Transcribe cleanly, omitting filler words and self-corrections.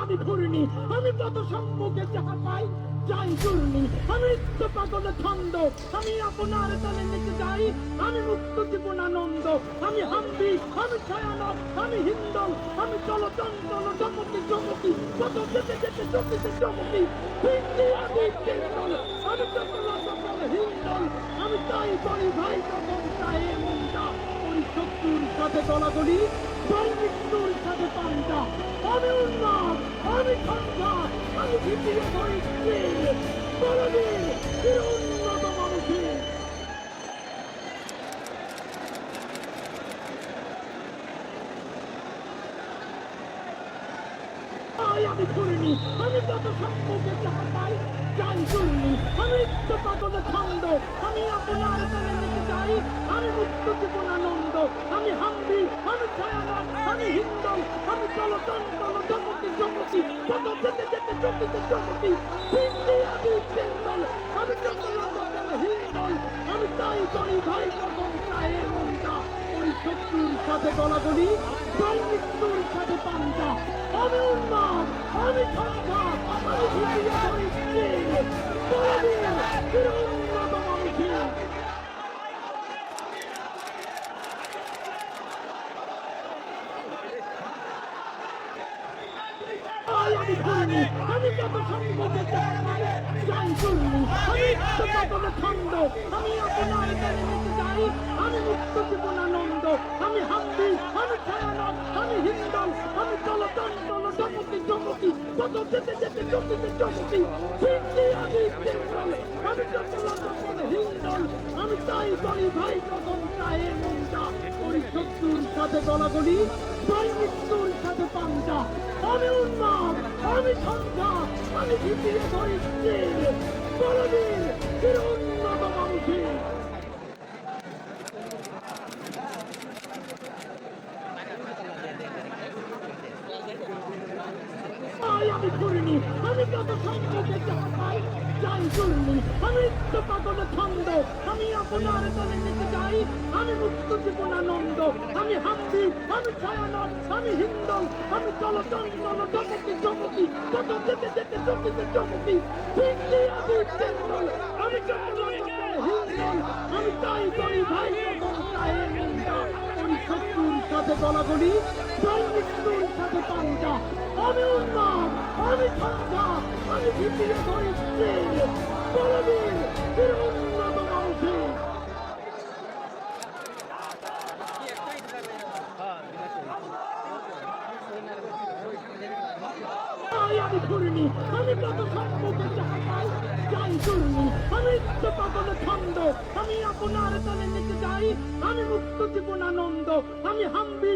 আমি ঘুরিনি, আমি কত সম্মুখে যাহা পাই যাই চূর্ণি, আমি পাগল ছন্দ, আমি আপনার তালে নিতে যাই, আমি মুক্ত জীবনানন্দ, আমি হাম্বি, আমি ছায়ানট, আমি হিন্দল, আমি চলচঞ্চল চমকি চমকি, কত যেতে যেতে চমকিতে চমকি, হিন্দি আমি হিন্দল, আমি চঞ্চল চঞ্চল হিন্দল, আমি তাই করি ভাই তখন চায়ে মনটা, ওই শত্রুর সাথে গলাগলি, জয় মৃত্যুর সাথে পান্তা, আমি উন্মাদ, আমি ঠান্ডা, আমি ভিতিয়ে ধরি বলদিন উন্নত মানুষের আমি ঘুরিনি, আমি কত সম্মুখে যাহা পাই যাই চূর্ণি, আমি পাগল ছন্দ, আমি আপনার তালে নিতে যাই, আমি মুক্ত জীবনানন্দ, আমি হাম্বি, আমি ছায়ানট, আমি হিন্দল, আমি চলচঞ্চল চমকি চমকি, কত যেতে যেতে চমকিতে চমকি, হিন্দি আমি হিন্দল, আমি চঞ্চল চঞ্চল হিন্দল, আমি তাই করি ভাই তখন চায়ে মনটা, ওই শত্রুর সাথে গলাগলি, জয় মৃত্যুর সাথে পান্তা, আমি উন্মাদ, আমি ঠান্ডা, আমি ভিতিয়ে ধরি বলদিন উন্নত মানুষের আমি ঘুরিনি, আমি কত সম্মুখে যাই চূর্ণি, আমি পাগল ছন্দ, আমি আপনার তালে নিতে যাই, আমি মুক্ত জীবনানন্দ, আমি হাম্বি, আমি ছায়ানট, আমি হিন্দল, আমি চলচঞ্চল চমকি চমকি, কত যেতে যেতে চমকিতে চমকি, হিন্দি আমি হিন্দল, আমি চঞ্চল চঞ্চল হিন্দল, আমি তাই করি ভাই তখন চায়ে মনটা, ওই শত্রুর সাথে গলাগলি, জয় মৃত্যুর সাথে পান্তা, আমি উন্মাদ, আমি ঠান্ডা, আমি ভিতিয়ে ধরি বলদিন উন্নত মানুষের আমি ঘুরিনি, আমি কত সম্মুখে যাহা পাই যাই চূর্ণি, আমি পাগল ছন্দ, আমি আপনার তালে নিতে যাই, আমি মুক্ত জীবনানন্দ, আমি হাম্বি, আমি ছায়ানট, আমি হিন্দল, আমি চলচঞ্চল চমকি চমকি, কত যেতে যেতে চমকিতে চমকি, হিন্দি আমি হিন্দল, আমি চঞ্চল হিন্দল, আমি তাই করি ভাই তখন চায়ে মনটা, ওই শত্রুর সাথে গলাগলি, জয় মৃত্যুর সাথে পান্তা, আমি উন্মাদ, আমি ঠান্ডা, আমি ভিতিয়ে ধরি বলদিন উন্নত মানুষের আমি ঘুরিনি, আমি কত সম্মুখে যাহা পাই যাই চূর্ণি, আমি পাগল ছন্দ, আমি আপনার তালে নিতে যাই, আমি মুক্ত জীবনানন্দ, আমি হাম্বি,